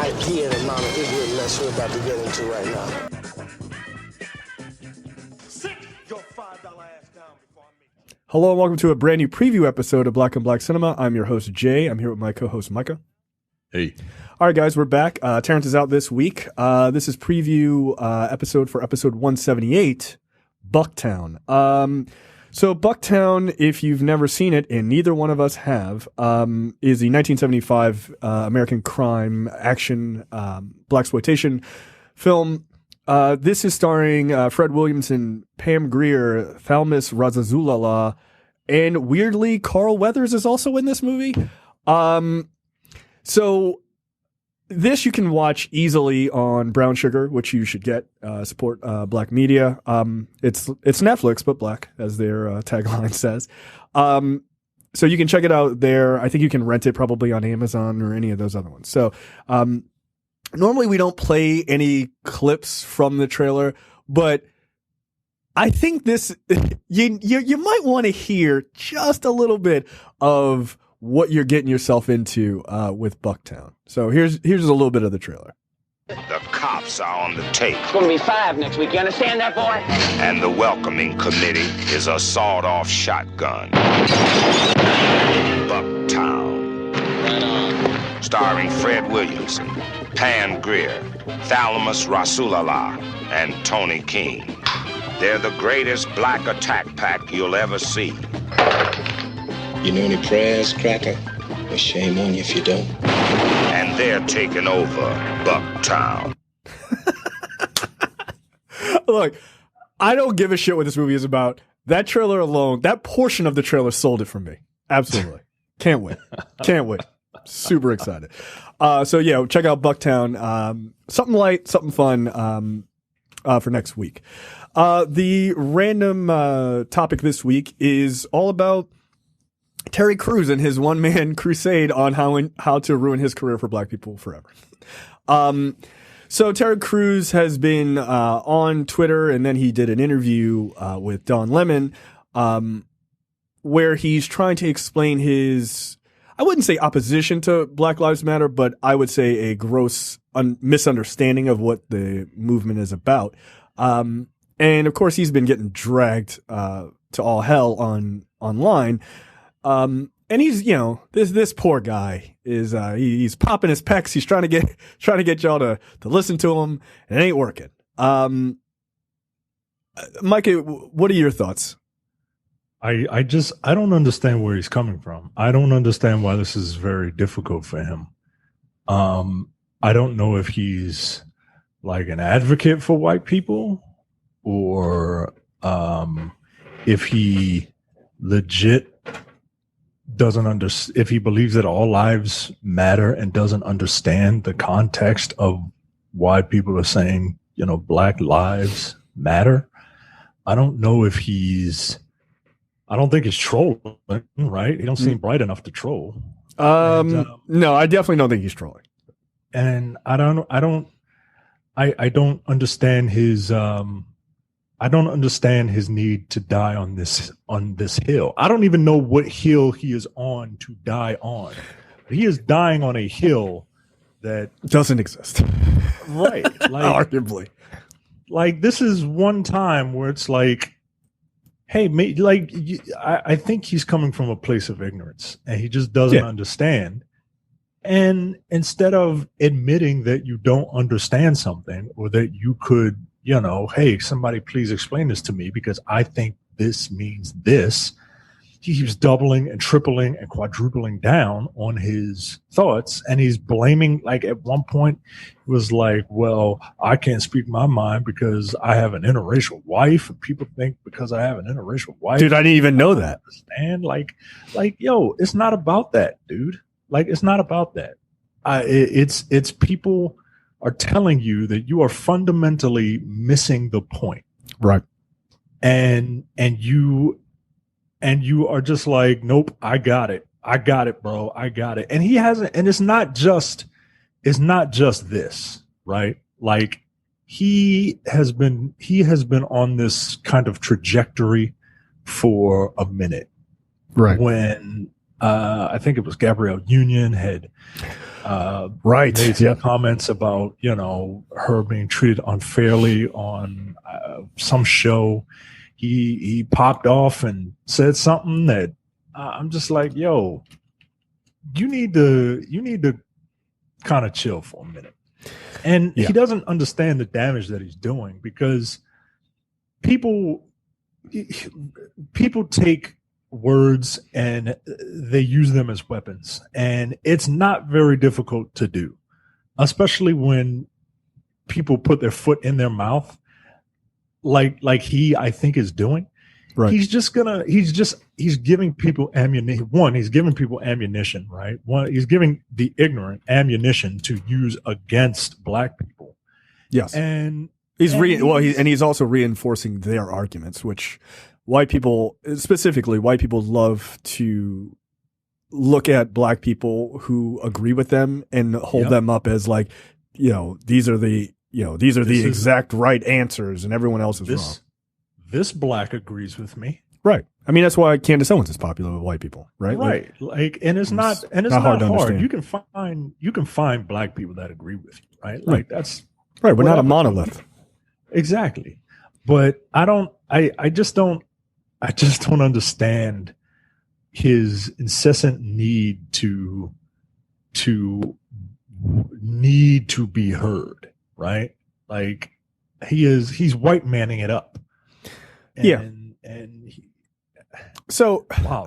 idea the amount of ignorant mess we're about to get into right now. Sit your $5 ass down before I meet you. Hello and welcome to a brand new preview episode of Black and Black Cinema. I'm your host, Jay. I'm here with my co-host, Micah. Hey. All right, guys, we're back. Terrence is out this week. This is preview episode for episode 178, Bucktown. So Bucktown, if you've never seen it, and neither one of us have, is the 1975 American crime action blaxploitation film. This is starring Fred Williamson, Pam Grier, Thalmus Razazulala, and weirdly, Carl Weathers is also in this movie. So this you can watch easily on Brown Sugar, which you should get. Support black media. It's Netflix, but black, as their tagline says. So you can check it out there. I think you can rent it probably on Amazon or any of those other ones. So normally we don't play any clips from the trailer, but I think this you might want to hear just a little bit of what you're getting yourself into with Bucktown. So here's a little bit of the trailer. The cops are on the tape. It's going to be 5 next week. You understand that, boy? And the welcoming committee is a sawed-off shotgun. Bucktown. Right on. Starring Fred Williamson, Pam Grier, Thalmus Rasulala, and Tony King. They're the greatest black attack pack you'll ever see. You know any prayers, Cracker? Well, shame on you if you don't. And they're taking over Bucktown. Look, I don't give a shit what this movie is about. That trailer alone, that portion of the trailer sold it for me. Absolutely. Can't wait. Can't wait. Super excited. So yeah, check out Bucktown. Something light, something fun for next week. The random topic this week is all about Terry Crews and his one-man crusade on how to ruin his career for black people forever. So Terry Crews has been on Twitter, and then he did an interview with Don Lemon where he's trying to explain his, I wouldn't say opposition to Black Lives Matter, but I would say a gross misunderstanding of what the movement is about. And of course, he's been getting dragged to all hell online. And he's, this poor guy is, he's popping his pecs. He's trying to get y'all to listen to him, and it ain't working. Micah, what are your thoughts? I don't understand where he's coming from. I don't understand why this is very difficult for him. I don't know if he's like an advocate for white people or, if he legit doesn't understand, if he believes that all lives matter and doesn't understand the context of why people are saying, Black lives matter. I don't know if I don't think he's trolling, right? He don't seem bright enough to troll. No, I definitely don't think he's trolling. And I don't understand his, I don't understand his need to die on this hill. I don't even know what hill he is on to die on. He is dying on a hill that doesn't exist. Right. Like, arguably. Like, this is one time where it's like, hey, I think he's coming from a place of ignorance and he just doesn't understand. And instead of admitting that you don't understand something or that you could, hey, somebody please explain this to me because I think this means this. He keeps doubling and tripling and quadrupling down on his thoughts. And he's blaming, like at one point, it was like, well, I can't speak my mind because I have an interracial wife. And people think because I have an interracial wife. Dude, I didn't even know that. And like, yo, it's not about that, dude. Like, it's not about that. It's people are telling you that you are fundamentally missing the point. Right. And you are just like, nope, I got it, bro. I got it. And he hasn't, and it's not just this, right? Like he has been on this kind of trajectory for a minute. Right. When I think it was Gabrielle Union had Right. made some Yeah. comments about, her being treated unfairly on some show. He popped off and said something that I'm just like, yo, you need to kind of chill for a minute. And Yeah. he doesn't understand the damage that he's doing, because people take words and they use them as weapons, and it's not very difficult to do, especially when people put their foot in their mouth like he, I think, is doing. Right. He's giving people ammunition. One, he's giving people ammunition, right? One, he's giving the ignorant ammunition to use against black people. Yes. And he's also reinforcing their arguments, which white people, specifically white people, love to look at black people who agree with them and hold them up as like, these are the exact right answers and everyone else is wrong. This black agrees with me. Right. I mean, that's why Candace Owens is popular with white people, right? Right. And it's not hard to understand. You can find black people that agree with you, right? Like that's right. We're not a monolith. Exactly. But I just don't understand his incessant need to be heard, right? Like he's white manning it up. Wow,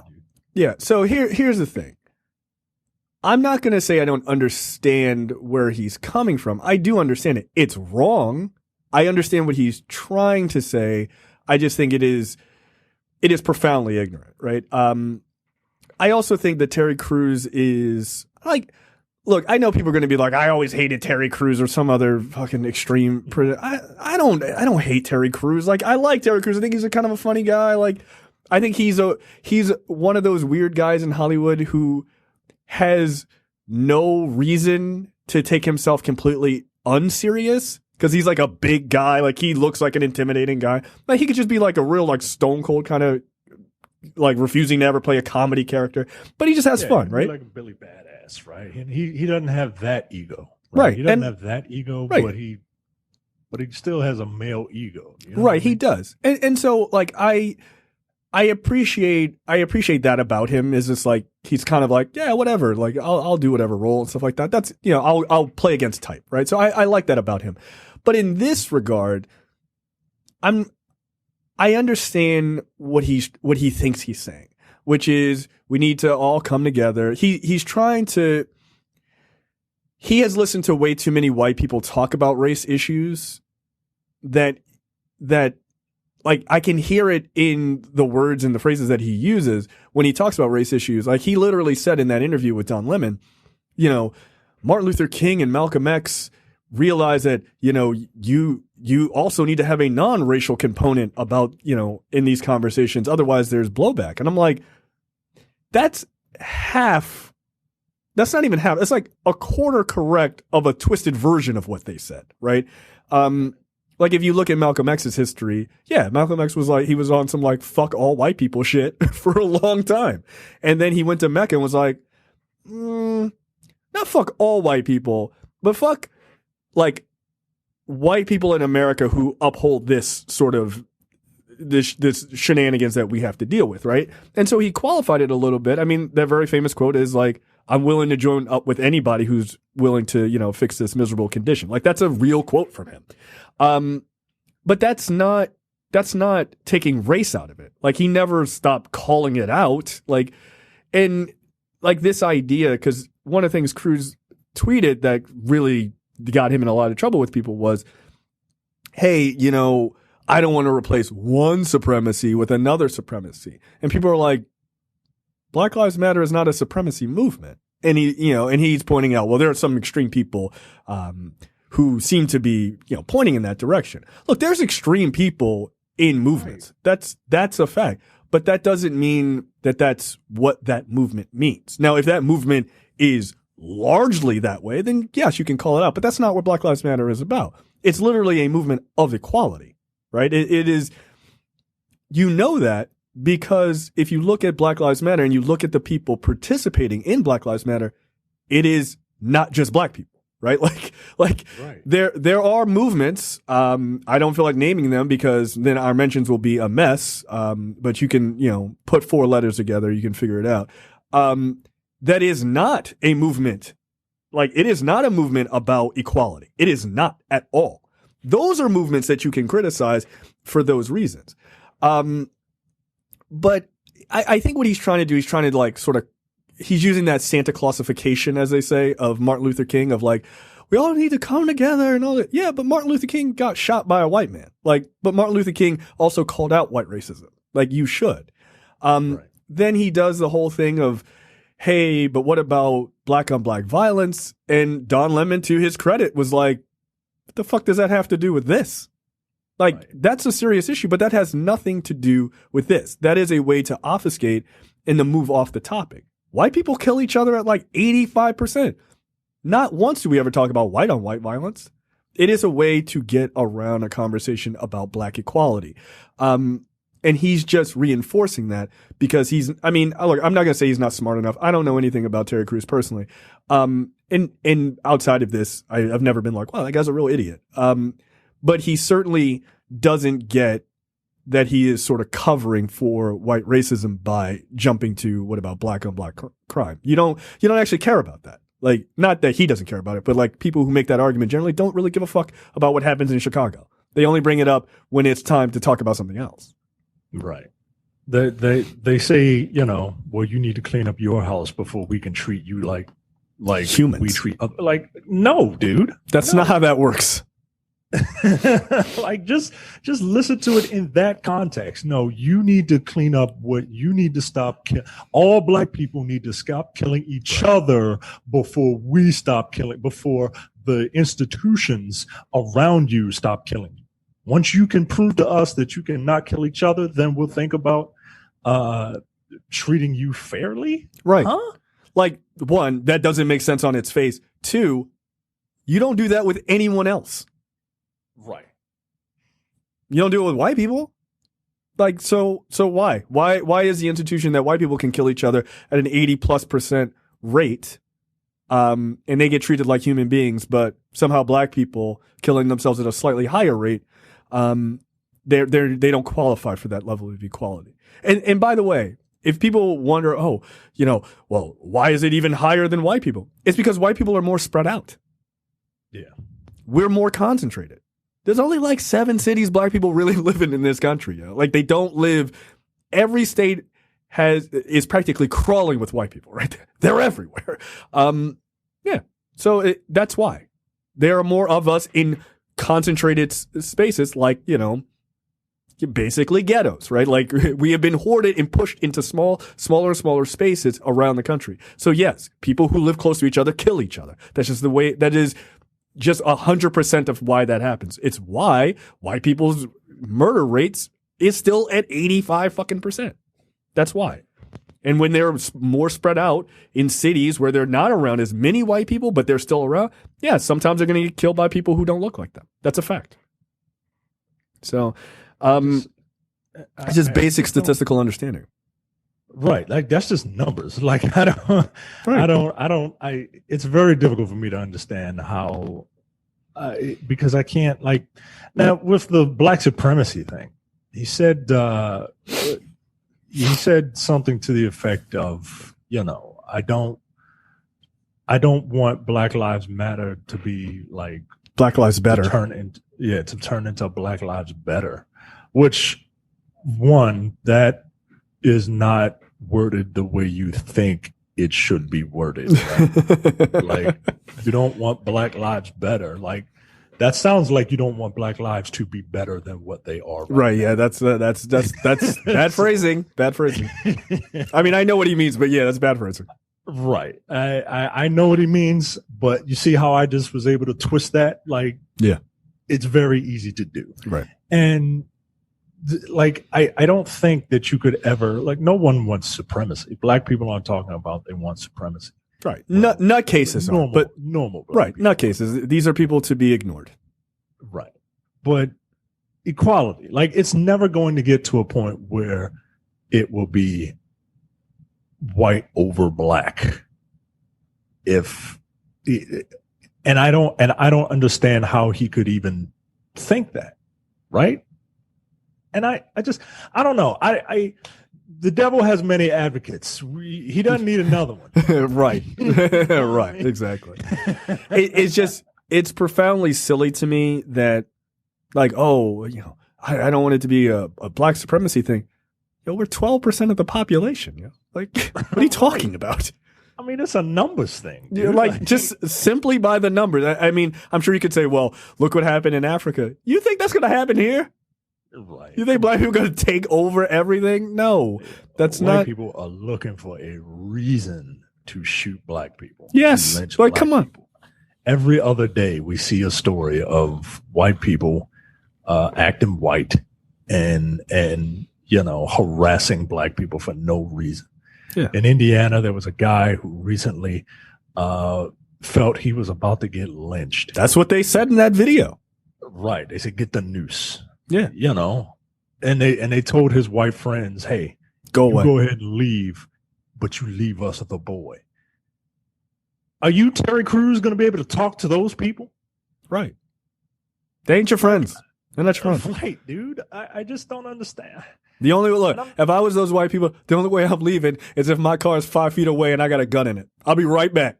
dude. Yeah. So here's the thing. I'm not going to say I don't understand where he's coming from. I do understand it. It's wrong. I understand what he's trying to say. I just think it is profoundly ignorant, right? I also think that Terry Crews is like, look, I know people are going to be like, I always hated Terry Crews or some other fucking extreme. I don't hate Terry Crews. Like, I like Terry Crews. I think he's a kind of a funny guy. Like, I think he's one of those weird guys in Hollywood who has no reason to take himself completely unserious, because he's like a big guy. Like, he looks like an intimidating guy. Like, he could just be like a real like stone cold kind of like refusing to ever play a comedy character, but he just has fun, right? Like a Billy Badass, right? And he doesn't have that ego, right? He doesn't have that ego, right. but he still has a male ego, right? He does, and so like I appreciate that about him. Is just like he's kind of like, yeah, whatever, like I'll do whatever role and stuff like that. That's I'll play against type, right? So I like that about him, but in this regard, I understand what he thinks he's saying, which is we need to all come together. He has listened to way too many white people talk about race issues that like I can hear it in the words and the phrases that he uses when he talks about race issues. Like he literally said in that interview with Don Lemon, Martin Luther King and Malcolm X realize that, you also need to have a non-racial component about, in these conversations. Otherwise there's blowback. And I'm like, that's not even half. It's like a quarter correct of a twisted version of what they said. Right. Like if you look at Malcolm X's history, yeah, Malcolm X was like, he was on some like fuck all white people shit for a long time. And then he went to Mecca and was like, not fuck all white people, but fuck like white people in America who uphold this sort of this shenanigans that we have to deal with, right? And so he qualified it a little bit. I mean, that very famous quote is like, I'm willing to join up with anybody who's willing to, fix this miserable condition. Like that's a real quote from him. But that's not taking race out of it. Like he never stopped calling it out. Like, and like this idea, because one of the things Cruz tweeted that really got him in a lot of trouble with people was, hey, I don't want to replace one supremacy with another supremacy. And people are like, Black Lives Matter is not a supremacy movement. And he's pointing out, well, there are some extreme people, who seem to be, pointing in that direction. Look, there's extreme people in movements. That's a fact. But that doesn't mean that that's what that movement means. Now, if that movement is largely that way, then yes, you can call it out. But that's not what Black Lives Matter is about. It's literally a movement of equality, right? It is, that because if you look at Black Lives Matter and you look at the people participating in Black Lives Matter, it is not just black people, right? Like Right. there are movements. I don't feel like naming them because then our mentions will be a mess. But you can, put 4 letters together. You can figure it out. That is not a movement. Like, it is not a movement about equality. It is not at all. Those are movements that you can criticize for those reasons. But I think what he's trying to do, he's trying to like sort of, he's using that Santa Clausification, as they say, of Martin Luther King, of like, we all need to come together and all that. Yeah, but Martin Luther King got shot by a white man. Like, but Martin Luther King also called out white racism. Like, you should. Right. Then he does the whole thing of, hey, but what about black on black violence? And Don Lemon, to his credit, was like, what the fuck does that have to do with this? Like, Right. that's a serious issue, but that has nothing to do with this. That is a way to obfuscate and to move off the topic. White people kill each other at like 85%. Not once do we ever talk about white on white violence. It is a way to get around a conversation about black equality. And he's just reinforcing that because look, I'm not going to say he's not smart enough. I don't know anything about Terry Crews personally. And outside of this, I've never been like, wow, that guy's a real idiot. But he certainly doesn't get that he is sort of covering for white racism by jumping to what about black on black crime. You don't actually care about that. Like, not that he doesn't care about it, but like people who make that argument generally don't really give a fuck about what happens in Chicago. They only bring it up when it's time to talk about something else. Right. They say, well, you need to clean up your house before we can treat you like Humans. we treat like, no, dude. That's not how that works. Like, just listen to it in that context. No, you need to clean up what you need to stop. All black people need to stop killing each other before we stop killing, before the institutions around you stop killing you. Once you can prove to us that you cannot kill each other, then we'll think about treating you fairly. Right. Huh? Like, 1, that doesn't make sense on its face. 2, you don't do that with anyone else. Right. You don't do it with white people. Like, so why? Why is the institution that white people can kill each other at an 80+% rate, and they get treated like human beings, but somehow black people killing themselves at a slightly higher rate, they don't qualify for that level of equality. And by the way, if people wonder, well, why is it even higher than white people? It's because white people are more spread out. Yeah. We're more concentrated. There's only like 7 cities black people really living in this country. Like, they don't live. Every state is practically crawling with white people, right? They're everywhere. Yeah. So that's why there are more of us in concentrated spaces, like, basically ghettos, right? Like, we have been hoarded and pushed into smaller and smaller spaces around the country. So yes, people who live close to each other kill each other. That's just the way. That is just 100% of why that happens. It's why white people's murder rates is still at 85%. That's why. And when they're more spread out in cities where they're not around as many white people, but they're still around, yeah, sometimes they're going to get killed by people who don't look like them. That's a fact. So, it's just basic statistical understanding. Right. Like, that's just numbers. Like, it's very difficult for me to understand how, because I can't, like, now with the black supremacy thing, he said something to the effect of, I don't want Black Lives Matter to be like Black Lives Better. to turn into Black Lives Better, which, one, that is not worded the way you think it should be worded. Right? Like, you don't want Black Lives better. Like, that sounds like you don't want Black lives to be better than what they are. Right. Yeah. That's bad phrasing. Bad phrasing. I mean, I know what he means, but yeah, that's bad phrasing. Right. I know what he means, but you see how I just was able to twist that? Like, yeah, it's very easy to do. Right. And I don't think that you could ever, like, no one wants supremacy. Black people aren't talking about they want supremacy. Right. Nut cases are, but normal. Right. Nut cases. These are people to be ignored. Right. But equality, like, it's never going to get to a point where it will be white over black. And I don't understand how he could even think that, right? And I don't know. The devil has many advocates. He doesn't need another one. Right. Right. Exactly. It's profoundly silly to me that, like, oh, I don't want it to be a black supremacy thing. We're 12% of the population. Like, what are you talking about? I mean, it's a numbers thing. Dude. Like, just simply by the numbers. I mean, I'm sure you could say, well, look what happened in Africa. You think that's going to happen here? Right. You think black people are going to take over everything? No, that's White not. People are looking for a reason to shoot black people. Yes. Like, come on. People. Every other day, we see a story of white people acting white and harassing black people for no reason. Yeah. In Indiana, there was a guy who recently felt he was about to get lynched. That's what they said in that video. Right. They said, get the noose. Yeah. And they told his white friends, hey, go away. Go ahead and leave, but you leave us the boy. Are you, Terry Crews, going to be able to talk to those people? Right. They ain't your friends. They're not your friends. Right, dude. I just don't understand. The only look, if I was those white people, the only way I'm leaving is if my car is 5 feet away and I got a gun in it. I'll be right back.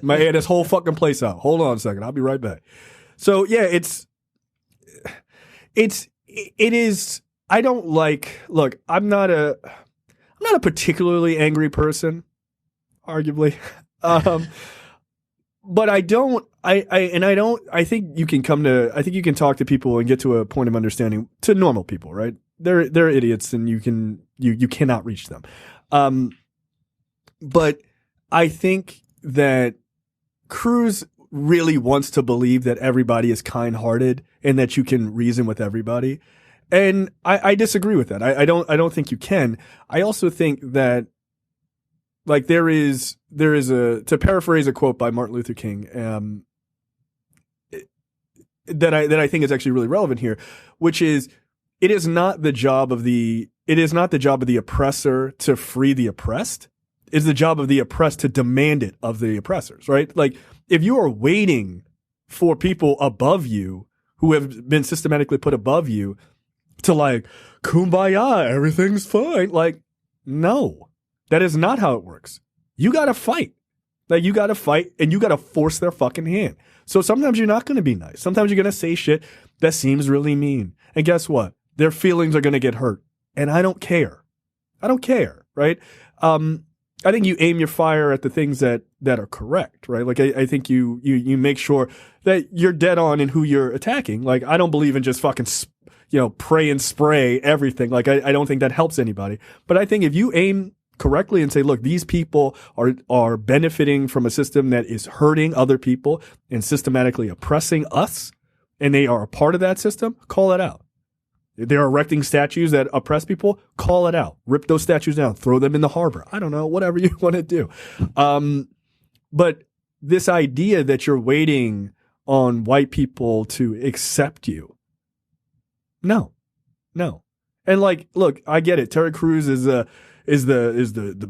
My air this whole fucking place out. Hold on a second. I'll be right back. So yeah, it is. I don't like. Look, I'm not a particularly angry person, arguably, but I don't. I think you can talk to people and get to a point of understanding to normal people, right? They're idiots and you cannot reach them. But I think that Cruz really wants to believe that everybody is kind-hearted and that you can reason with everybody. And I disagree with that. I don't think you can. I also think that, like, there is to paraphrase a quote by Martin Luther King, that I think is actually really relevant here, which is, it is not the job of the oppressor to free the oppressed. It's the job of the oppressed to demand it of the oppressors, right? Like, if you are waiting for people above you who have been systematically put above you to, like, kumbaya, everything's fine. Like, no, that is not how it works. You got to fight. Like, you got to fight and you got to force their fucking hand. So sometimes you're not going to be nice. Sometimes you're going to say shit that seems really mean. And guess what? Their feelings are going to get hurt. And I don't care. Right? I think you aim your fire at the things that are correct, right? Like, I think you make sure that you're dead on in who you're attacking. Like, I don't believe in just fucking, pray and spray everything. Like, I don't think that helps anybody. But I think if you aim correctly and say, look, these people are benefiting from a system that is hurting other people and systematically oppressing us, and they are a part of that system, call it out. If they're erecting statues that oppress people, call it out. Rip those statues down. Throw them in the harbor. I don't know, whatever you want to do. But this idea that you're waiting on white people to accept you. No. And, like, look, I get it. Terry Crews is the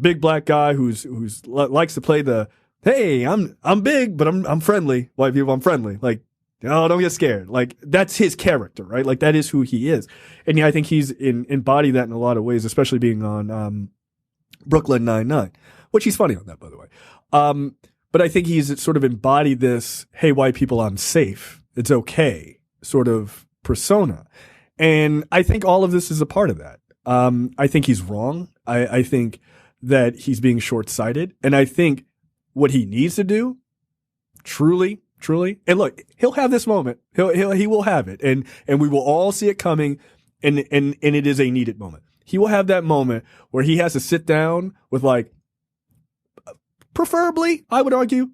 big black guy who's likes to play the, hey, I'm big, but I'm friendly. White people, I'm friendly. Like, oh, don't get scared. Like, that's his character, right? Like, that is who he is. And yeah, I think he's embodied that in a lot of ways, especially being on Brooklyn Nine-Nine, which he's funny on that, by the way. But I think he's sort of embodied this, hey, white people, I'm safe. It's okay sort of persona. And I think all of this is a part of that. I think he's wrong. I think that he's being short-sighted. And I think what he needs to do, truly, and look, he'll have this moment. He will have it, and we will all see it coming, and it is a needed moment. He will have that moment where he has to sit down with, like, preferably, I would argue,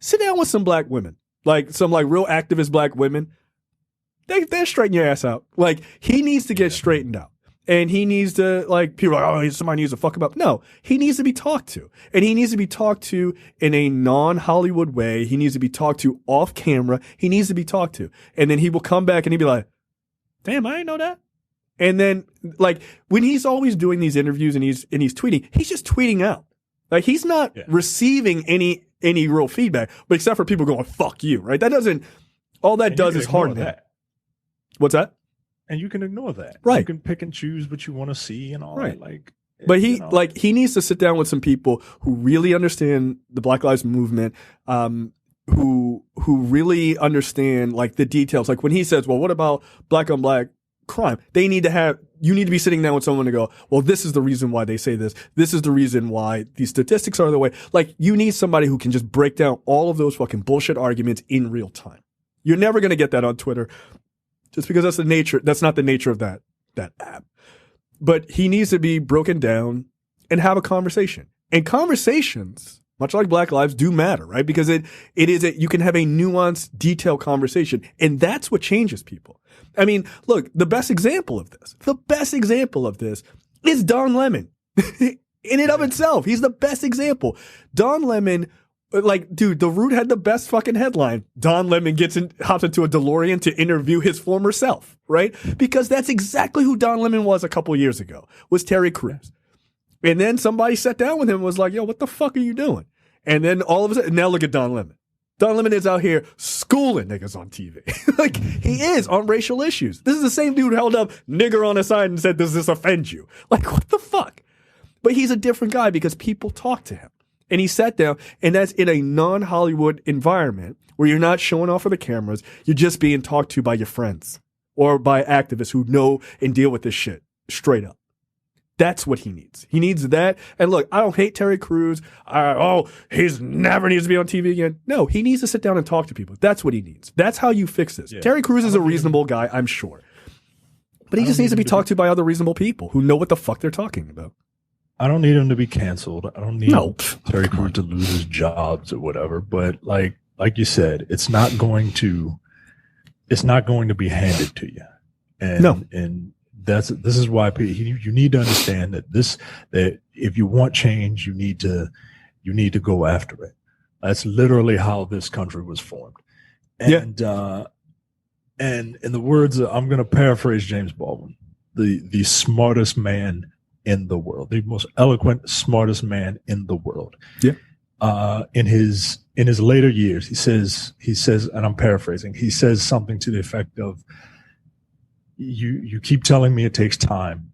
sit down with some black women, like some, like, real activist black women. They're straighten your ass out. Like, he needs to get straightened out. And he needs to, like, people are like, oh, somebody needs to fuck him up. No, he needs to be talked to. And he needs to be talked to in a non-Hollywood way. He needs to be talked to off camera. He needs to be talked to. And then he will come back and he'll be like, damn, I didn't know that. And then like when he's always doing these interviews and he's tweeting, he's just tweeting out. Like he's not receiving any real feedback, but except for people going, fuck you, right? That doesn't, all that does is harden him. What's that? And you can ignore that. Right. You can pick and choose what you want to see and all that. Like, but he needs to sit down with some people who really understand the Black Lives Movement, who really understand like the details. Like when he says, well, what about black on black crime? You need to be sitting down with someone to go, well, this is the reason why they say this. This is the reason why these statistics are the way. Like you need somebody who can just break down all of those fucking bullshit arguments in real time. You're never going to get that on Twitter just because that's not the nature of that app. But he needs to be broken down and have a conversation. And conversations, much like Black Lives, do matter, right? Because you can have a nuanced, detailed conversation. And that's what changes people. I mean, look, the best example of this is Don Lemon. In and of itself, he's the best example. Don Lemon, like, dude, The Root had the best fucking headline. Don Lemon hops into a DeLorean to interview his former self, right? Because that's exactly who Don Lemon was a couple years ago, was Terry Crews. And then somebody sat down with him and was like, yo, what the fuck are you doing? And then all of a sudden, now look at Don Lemon. Don Lemon is out here schooling niggas on TV. Like, he is on racial issues. This is the same dude who held up nigger on the side and said, does this offend you? Like, what the fuck? But he's a different guy because people talk to him. And he sat down, and that's in a non-Hollywood environment where you're not showing off for the cameras. You're just being talked to by your friends or by activists who know and deal with this shit straight up. That's what he needs. He needs that. And look, I don't hate Terry Crews. He's never needs to be on TV again. No, he needs to sit down and talk to people. That's what he needs. That's how you fix this. Yeah. Terry Crews is a reasonable guy, I'm sure. But he just needs to be talked to by other reasonable people who know what the fuck they're talking about. I don't need him to be canceled. I don't need Terry Crews to lose his jobs or whatever. But like you said, it's not going to be handed to you. And this is why you need to understand that if you want change, you need to go after it. That's literally how this country was formed. And and in the words I'm going to paraphrase James Baldwin, the smartest man in the world, the most eloquent, smartest man in the world. Yeah. In his later years, he says, and I'm paraphrasing, he says something to the effect of, you keep telling me it takes time.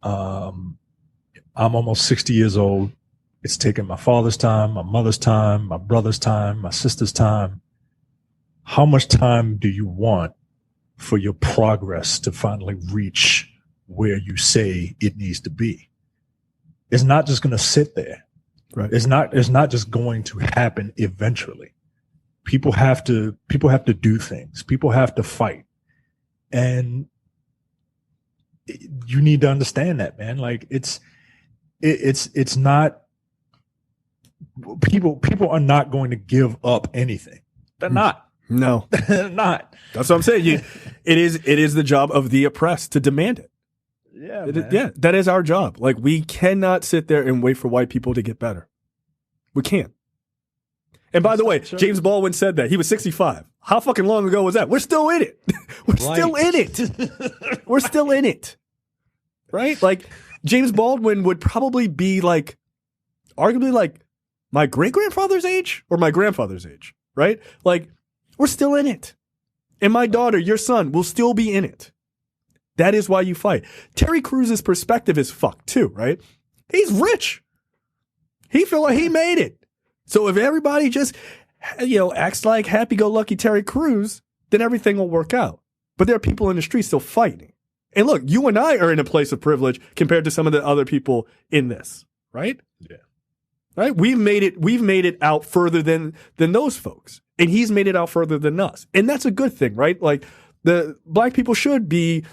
I'm almost 60 years old. It's taken my father's time, my mother's time, my brother's time, my sister's time. How much time do you want for your progress to finally reach where you say it needs to be? It's not just going to sit there. Right. It's not just going to happen eventually. People have to do things. People have to fight. And you need to understand that, man. Like it's not, people are not going to give up anything. They're not. No, they're not. That's what I'm saying. It is the job of the oppressed to demand it. Yeah, that is our job. Like, we cannot sit there and wait for white people to get better. We can't. And by the way, James Baldwin said that. He was 65. How fucking long ago was that? We're still in it. Still in it. We're still in it. Right? Like, James Baldwin would probably be like, arguably like my great-grandfather's age or my grandfather's age. Right? Like, we're still in it. And my daughter, your son, will still be in it. That is why you fight. Terry Crews' perspective is fucked too, right? He's rich. He feel like he made it. So if everybody just, acts like happy-go-lucky Terry Crews, then everything will work out. But there are people in the street still fighting. And look, you and I are in a place of privilege compared to some of the other people in this, right? Yeah. Right? We've made it out further than those folks. And he's made it out further than us. And that's a good thing, right? Like, the black people should be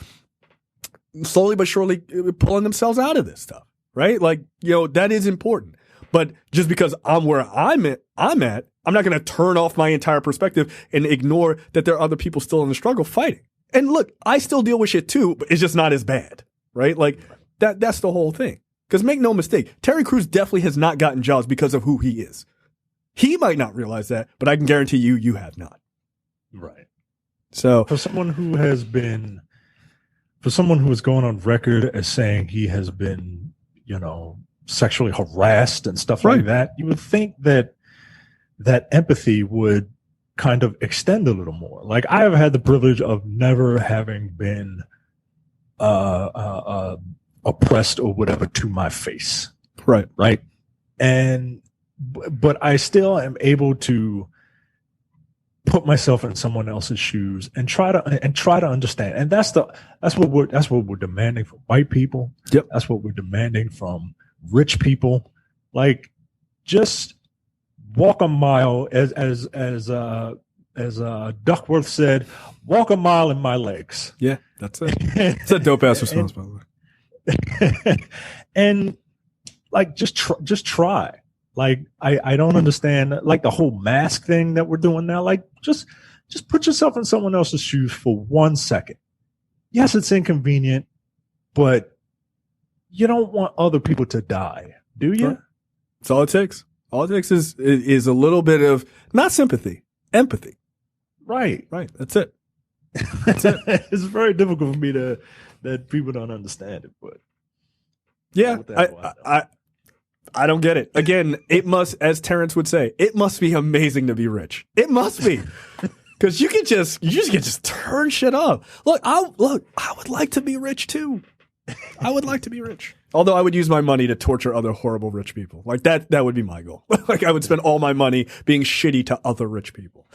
slowly but surely pulling themselves out of this stuff, right? Like, that is important. But just because I'm where I'm at, I'm not going to turn off my entire perspective and ignore that there are other people still in the struggle fighting. And look, I still deal with shit too, but it's just not as bad, right? Like, that's the whole thing. Because make no mistake, Terry Crews definitely has not gotten jobs because of who he is. He might not realize that, but I can guarantee you have not. Right. So for someone who has been for someone who is going on record as saying he has been, sexually harassed and stuff Right. like that, you would think that empathy would kind of extend a little more. Like, I have had the privilege of never having been oppressed or whatever to my face. Right. Right. But I still am able to put myself in someone else's shoes and try to understand. And that's what we're demanding from white people. Yep. That's what we're demanding from rich people. Like, just walk a mile, as Duckworth said, walk a mile in my legs. Yeah, that's it. It's a dope ass response, by the way. And like, just try. Like, I don't understand, like, the whole mask thing that we're doing now. Like, just put yourself in someone else's shoes for 1 second. Yes, it's inconvenient, but you don't want other people to die, do you? Right. That's all it takes. All it takes is a little bit of not sympathy, empathy. Right. Right. That's it. That's it. It's very difficult for me that people don't understand it, but yeah, I don't get it. Again, it must, as Terrence would say, it must be amazing to be rich. It must be. Because you can just turn shit up. Look, I would like to be rich too. I would like to be rich. Although I would use my money to torture other horrible rich people. Like that would be my goal. Like, I would spend all my money being shitty to other rich people.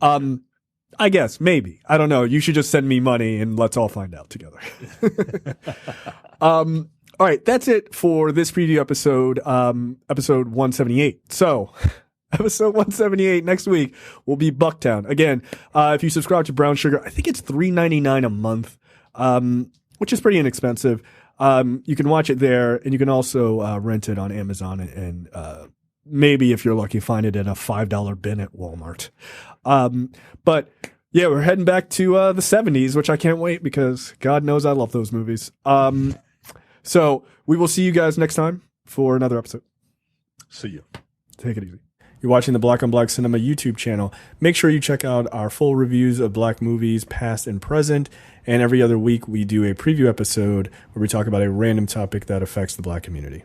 I guess, maybe. I don't know. You should just send me money and let's all find out together. All right, that's it for this preview episode, episode 178. So, episode 178 next week will be Bucktown. Again, if you subscribe to Brown Sugar, I think it's $3.99 a month, which is pretty inexpensive. You can watch it there, and you can also rent it on Amazon and maybe, if you're lucky, find it in a $5 bin at Walmart. But yeah, we're heading back to the 70s, which I can't wait because God knows I love those movies. So we will see you guys next time for another episode. See you. Take it easy. You're watching the Black on Black Cinema YouTube channel. Make sure you check out our full reviews of black movies, past and present. And every other week, we do a preview episode where we talk about a random topic that affects the black community.